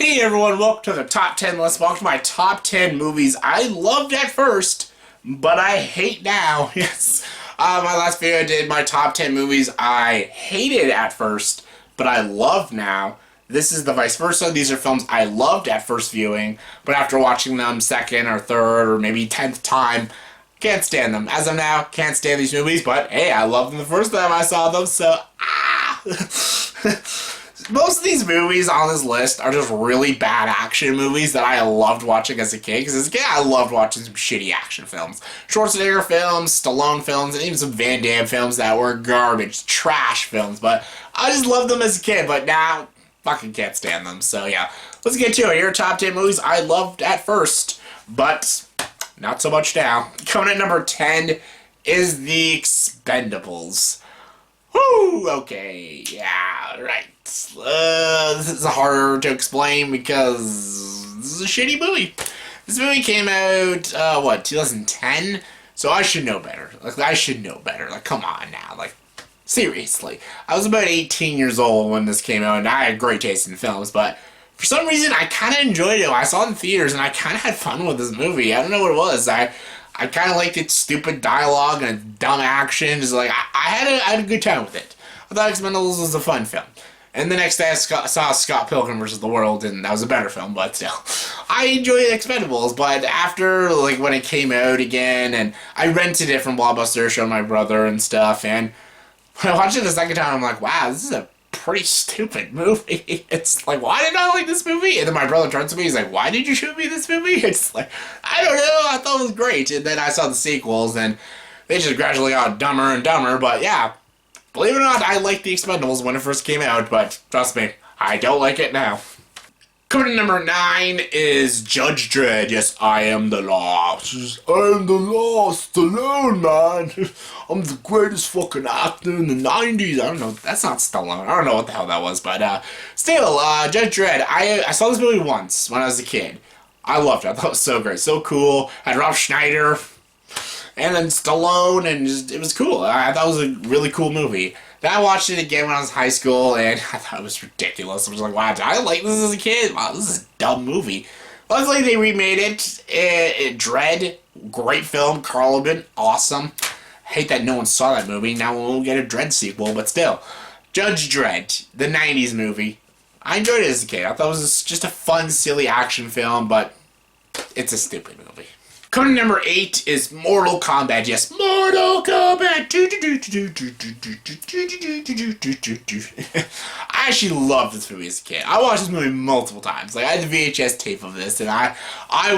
Hey everyone, welcome to the top 10 list. Welcome to my top 10 movies I loved at first, but I hate now. Yes. My last video I did my top 10 movies I hated at first, but I love now. This is the vice versa. These are films I loved at first viewing, but after watching them second or third or maybe 10th time, can't stand them. As of now, can't stand these movies, but hey, I loved them the first time I saw them, so Most of these movies on this list are just really bad action movies that I loved watching as a kid. Because as a kid, I loved watching some shitty action films. Schwarzenegger films, Stallone films, and even some Van Damme films that were garbage, trash films. But I just loved them as a kid, but now, fucking can't stand them. So yeah, let's get to it. Here are top 10 movies I loved at first, but not so much now. Coming at number 10 is The Expendables. Whoo, okay, yeah, right. This is harder to explain because this is a shitty movie. This movie came out, 2010? So I should know better. I should know better. Come on now. Seriously. I was about 18 years old when this came out, and I had great taste in films, but for some reason, I kind of enjoyed it. I saw it in theaters, and I kind of had fun with this movie. I don't know what it was. I kind of liked its stupid dialogue and its dumb action. Just I had a good time with it. I thought Expendables was a fun film. And the next day I saw Scott Pilgrim vs. the World, and that was a better film, but still. I enjoyed Expendables, but after, when it came out again, and I rented it from Blockbuster, showed my brother and stuff, and when I watched it the second time, I'm like, wow, this is a pretty stupid movie. It's why did I like this movie? And then my brother turns to me, he's like, why did you show me this movie? It's I don't know, I thought it was great. And then I saw the sequels, and they just gradually got dumber and dumber, but yeah. Believe it or not, I liked The Expendables when it first came out, but trust me, I don't like it now. Coming to number 9 is Judge Dredd. Yes, I am the law. I am the law, Stallone, man. I'm the greatest fucking actor in the 90s. I don't know, that's not Stallone. I don't know what the hell that was, but still, Judge Dredd. I saw this movie once when I was a kid. I loved it. I thought it was so great, so cool. I had Rob Schneider. And then Stallone, and it was cool. I thought it was a really cool movie. Then I watched it again when I was in high school, and I thought it was ridiculous. I was like, wow, did I like this as a kid? Wow, this is a dumb movie. Luckily, they remade it. Dredd, great film. Carl Urban, awesome. I hate that no one saw that movie. Now we'll get a Dredd sequel, but still. Judge Dredd, the 90s movie. I enjoyed it as a kid. I thought it was just a fun, silly action film, but it's a stupid movie. Coming to number 8 is Mortal Kombat. Yes, Mortal Kombat. I actually loved this movie as a kid. I watched this movie multiple times. I had the VHS tape of this, and I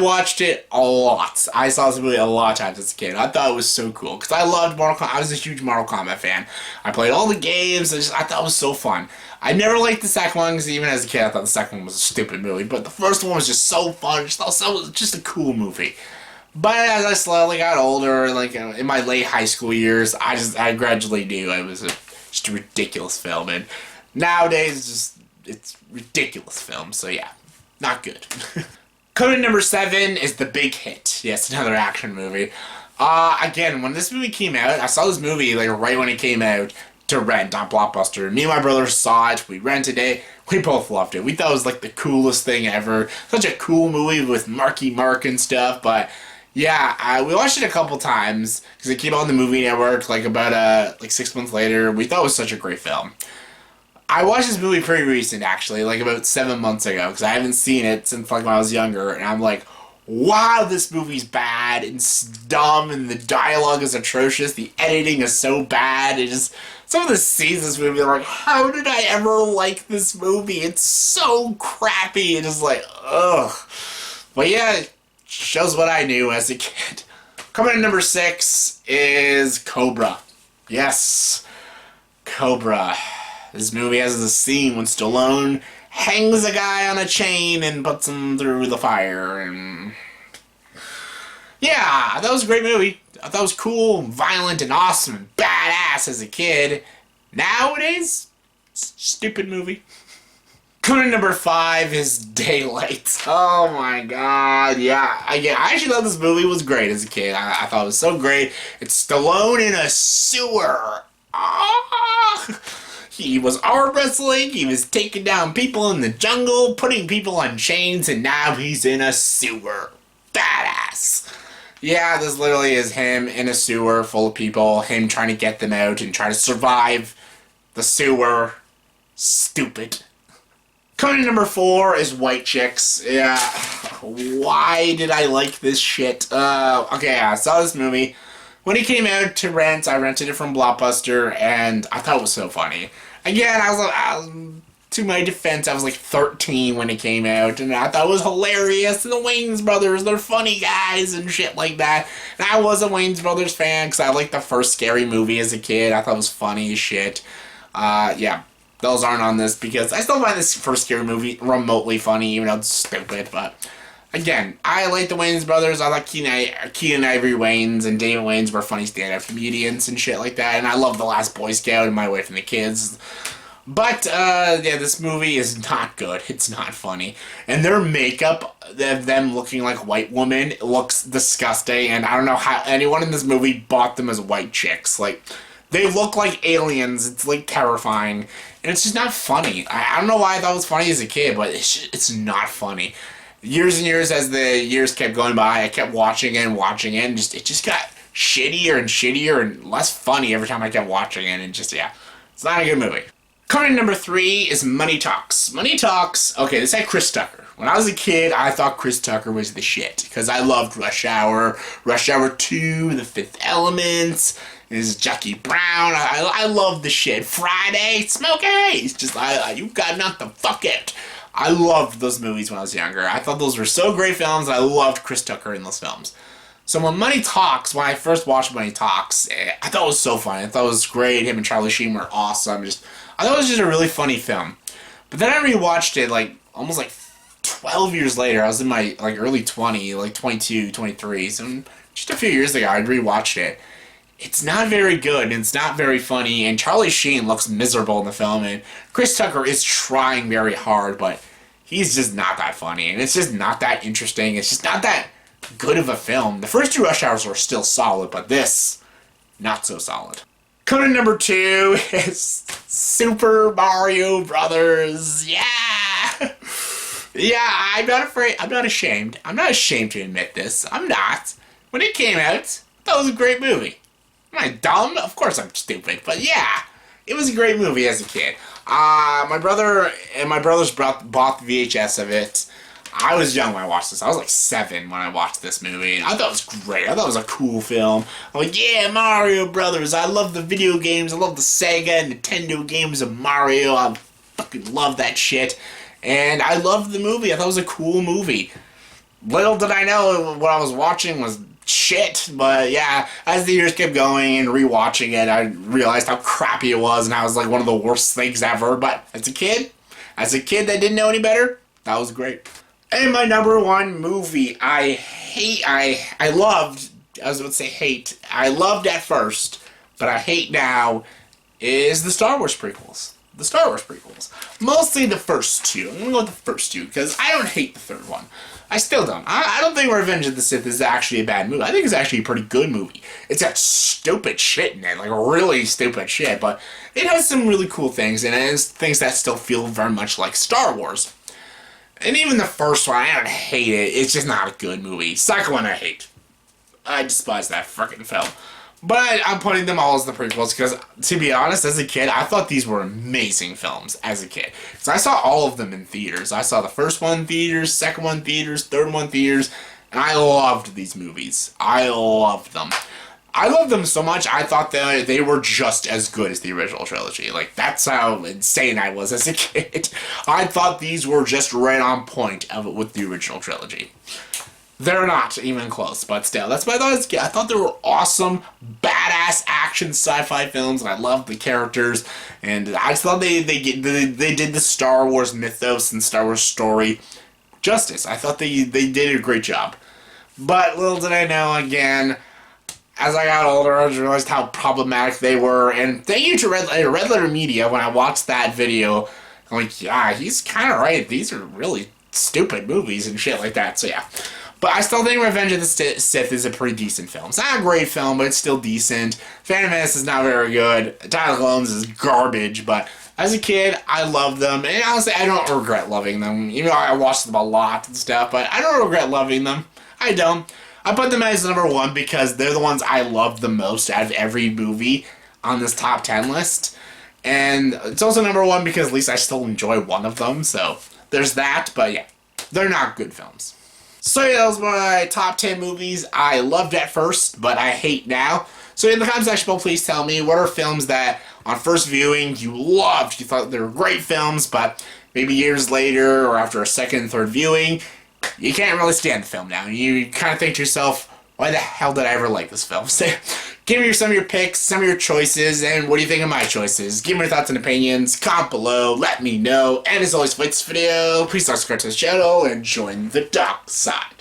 watched it a lot. I saw this movie a lot of times as a kid. I thought it was so cool because I loved Mortal Kombat. I was a huge Mortal Kombat fan. I played all the games. I thought it was so fun. I never liked the second one because even as a kid, I thought the second one was a stupid movie. But the first one was just so fun. It was just a cool movie. But as I slowly got older, in my late high school years, I gradually knew it was just a ridiculous film. And nowadays, it's ridiculous film. So yeah, not good. Coming to number 7 is The Big Hit. Yes, another action movie. Again, when this movie came out, I saw this movie right when it came out to rent on Blockbuster. Me and my brother saw it. We rented it. We both loved it. We thought it was the coolest thing ever. Such a cool movie with Marky Mark and stuff, but yeah, we watched it a couple times because it came on the movie network about 6 months later. We thought it was such a great film. I watched this movie pretty recent, actually, about 7 months ago, because I haven't seen it since when I was younger, and I'm like, wow, this movie's bad, and it's dumb, and the dialogue is atrocious, the editing is so bad, some of the scenes in this movie are how did I ever like this movie? It's so crappy, and ugh. But yeah, shows what I knew as a kid. Coming in number 6 is Cobra. Yes, Cobra. This movie has a scene when Stallone hangs a guy on a chain and puts him through the fire. And yeah, that was a great movie. I thought it was cool, violent, and awesome, and badass as a kid. Nowadays, stupid movie. Coming in number 5 is Daylight. Oh my god, yeah. I actually thought this movie was great as a kid. I thought it was so great. It's Stallone in a sewer. He was arm wrestling, he was taking down people in the jungle, putting people on chains, and now he's in a sewer. Badass. Yeah, this literally is him in a sewer full of people, him trying to get them out and try to survive the sewer. Stupid. Coming in number 4 is White Chicks. Yeah, why did I like this shit? Okay, I saw this movie. When it came out to rent, I rented it from Blockbuster, and I thought it was so funny. Again, I was to my defense, I was like 13 when it came out, and I thought it was hilarious. The Wayans brothers, they're funny guys and shit like that. And I was a Wayans brothers fan, because I liked the first Scary Movie as a kid. I thought it was funny as shit. Yeah. Those aren't on this because I still find this first Scary Movie remotely funny, even though it's stupid. But again, I like the Wayans brothers. I like Keenen Ivory Wayans and David Wayans were funny stand-up comedians and shit like that. And I love The Last Boy Scout and My Wife and the Kids. But yeah, this movie is not good. It's not funny. And their makeup, them looking like white women, looks disgusting. And I don't know how anyone in this movie bought them as white chicks. Like, they look like aliens. It's like terrifying. And it's just not funny. I don't know why I thought it was funny as a kid, but it's not funny. Years and years as the years kept going by, I kept watching it, and it just got shittier and shittier and less funny every time I kept watching it. And just, yeah, it's not a good movie. Coming in number 3 is Money Talks. Money Talks, okay, this had Chris Tucker. When I was a kid, I thought Chris Tucker was the shit, because I loved Rush Hour, Rush Hour 2, The Fifth Element, is Jackie Brown. I love the shit. Friday, Smokey. It's just, you got knocked the fuck out. I loved those movies when I was younger. I thought those were so great films. I loved Chris Tucker in those films. So when Money Talks, when I first watched Money Talks, I thought it was so funny. I thought it was great. Him and Charlie Sheen were awesome. I thought it was just a really funny film. But then I rewatched it almost 12 years later. I was in my early 20, 22, 23. So just a few years ago, I rewatched it. It's not very good, and it's not very funny, and Charlie Sheen looks miserable in the film, and Chris Tucker is trying very hard, but he's just not that funny, and it's just not that interesting. It's just not that good of a film. The first 2 Rush Hours were still solid, but this, not so solid. Coming in number 2 is Super Mario Brothers. Yeah! Yeah, I'm not ashamed. I'm not ashamed to admit this. I'm not. When it came out, that was a great movie. Am I dumb? Of course I'm stupid, but yeah, it was a great movie as a kid. My brothers bought the VHS of it. I was young when I watched this. I was like 7 when I watched this movie, and I thought it was great. I thought it was a cool film. I'm like, yeah, Mario Brothers. I love the video games. I love the Sega and Nintendo games of Mario. I fucking love that shit. And I loved the movie. I thought it was a cool movie. Little did I know what I was watching was shit, but yeah, as the years kept going and rewatching it, I realized how crappy it was, and I was like one of the worst things ever. But as a kid that didn't know any better, that was great. And my number 1 movie I loved at first, but I hate now, is the Star Wars prequels. The Star Wars prequels. Mostly the first 2. I'm gonna go with the first 2, because I don't hate the third one. I still don't. I don't think Revenge of the Sith is actually a bad movie. I think it's actually a pretty good movie. It's got stupid shit in it, really stupid shit, but it has some really cool things, and it has things that still feel very much like Star Wars. And even the first one, I don't hate it. It's just not a good movie. Second one, I hate. I despise that frickin' film. But I'm putting them all as the prequels because, to be honest, as a kid, I thought these were amazing films as a kid. So I saw all of them in theaters. I saw the first one in theaters, second one in theaters, third one in theaters, and I loved these movies. I loved them. I loved them so much, I thought that they were just as good as the original trilogy. That's how insane I was as a kid. I thought these were just right on point with the original trilogy. They're not even close, but still, that's what I thought as a kid. I thought they were awesome, badass action sci-fi films, and I loved the characters, and I just thought they did the Star Wars mythos and Star Wars story justice. I thought they did a great job. But little did I know, again, as I got older, I realized how problematic they were, and thank you to Red Letter Media. When I watched that video, I'm like, yeah, he's kind of right. These are really stupid movies and shit like that, so yeah. But I still think Revenge of the Sith is a pretty decent film. It's not a great film, but it's still decent. Phantom Menace is not very good. Attack of the Clones is garbage, but as a kid, I loved them. And honestly, I don't regret loving them. Even though I watched them a lot and stuff, but I don't regret loving them. I don't. I put them as number 1 because they're the ones I love the most out of every movie on this top 10 list. And it's also number 1 because at least I still enjoy one of them. So there's that, but yeah, they're not good films. So yeah, that was my top 10 movies I loved at first, but I hate now. So in the comment section below, please tell me what are films that on first viewing you loved, you thought they were great films, but maybe years later or after a second and third viewing, you can't really stand the film now. You kind of think to yourself, why the hell did I ever like this film? So, give me some of your picks, some of your choices, and what do you think of my choices? Give me your thoughts and opinions, comment below, let me know. And as always, for this video, please subscribe to the channel and join the dark side.